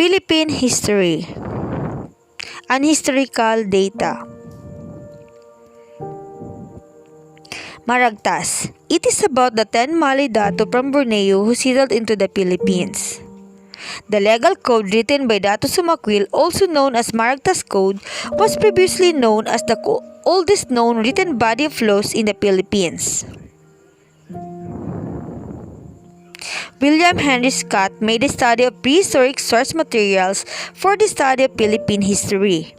Philippine history. Unhistorical data. Maragtas. It is about the 10 Malay Dato from Borneo who settled into the Philippines. The legal code written by Dato Sumaquil, also known as Maragtas Code, was previously known as the oldest known written body of laws in the Philippines. William Henry Scott made a study of prehistoric source materials for the study of Philippine history.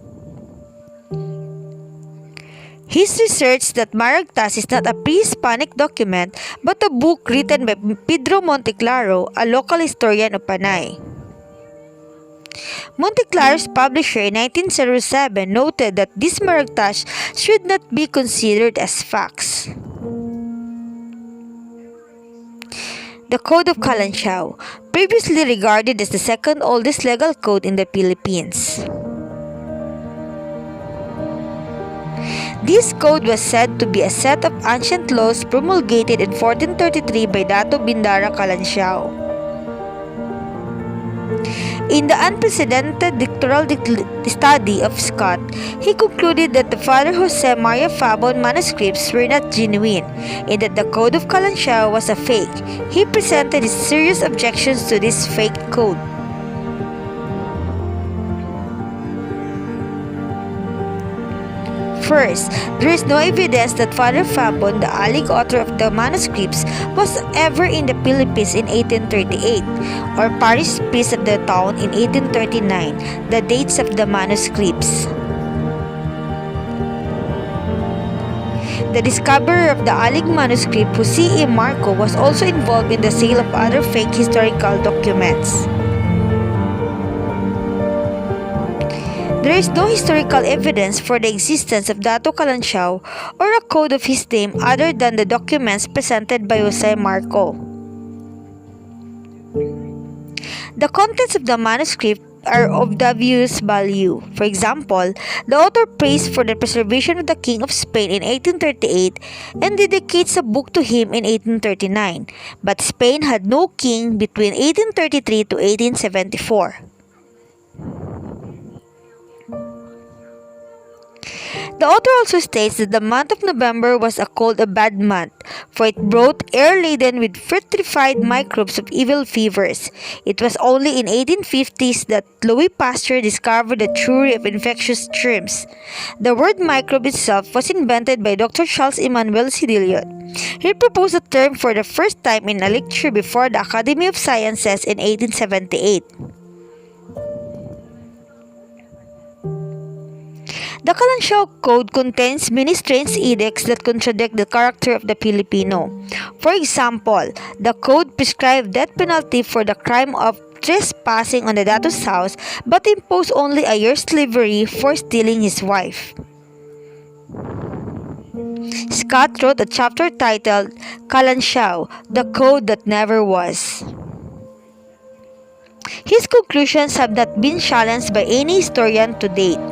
His research that Maragtas is not a pre-Hispanic document but a book written by Pedro Monteclaro, a local historian of Panay. Monteclaro's publisher in 1907 noted that these Maragtas should not be considered as facts. The Code of Kalansiaw, previously regarded as the second oldest legal code in the Philippines. This code was said to be a set of ancient laws promulgated in 1433 by Dato Bindara Kalansiaw. In the unprecedented doctoral study of Scott, he concluded that the Father Jose Maria Fabon manuscripts were not genuine and that the Code of Kalansiaw was a fake. He presented his serious objections to this fake code. First, there is no evidence that Father Fabon, the alleged author of the manuscripts, was ever in the Philippines in 1838 or parish priest of the town in 1839, the dates of the manuscripts. The discoverer of the alleged manuscript, Jose E. Marco, was also involved in the sale of other fake historical documents. There is no historical evidence for the existence of Dato Kalansiaw or a code of his name other than the documents presented by Jose Marco. The contents of the manuscript are of dubious value. For example, the author prays for the preservation of the King of Spain in 1838 and dedicates a book to him in 1839, but Spain had no king between 1833 to 1874. The author also states that the month of November was called a bad month, for it brought air laden with fructified microbes of evil fevers. It was only in 1850s that Louis Pasteur discovered the theory of infectious germs. The word microbe itself was invented by Dr. Charles Emmanuel Sidiliot. He proposed the term for the first time in a lecture before the Academy of Sciences in 1878. The Kalansiaw Code contains many strange edicts that contradict the character of the Filipino. For example, the code prescribed death penalty for the crime of trespassing on the Dato's house but imposed only a year's slavery for stealing his wife. Scott wrote a chapter titled Kalansiaw, the Code That Never Was. His conclusions have not been challenged by any historian to date.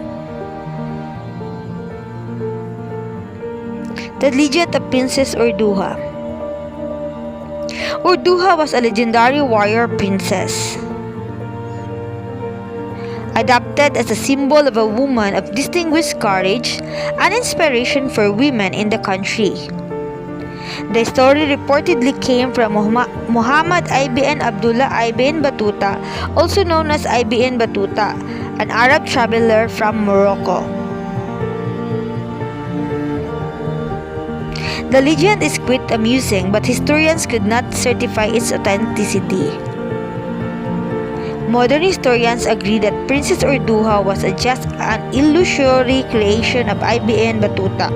The legend of Princess Urduja. Urduja was a legendary warrior princess, adopted as a symbol of a woman of distinguished courage and inspiration for women in the country. The story reportedly came from Muhammad Ibn Abdullah Ibn Battuta, also known as Ibn Battuta, an Arab traveler from Morocco. The legend is quite amusing, but historians could not certify its authenticity. Modern historians agree that Princess Urduja was just an illusory creation of Ibn Battuta.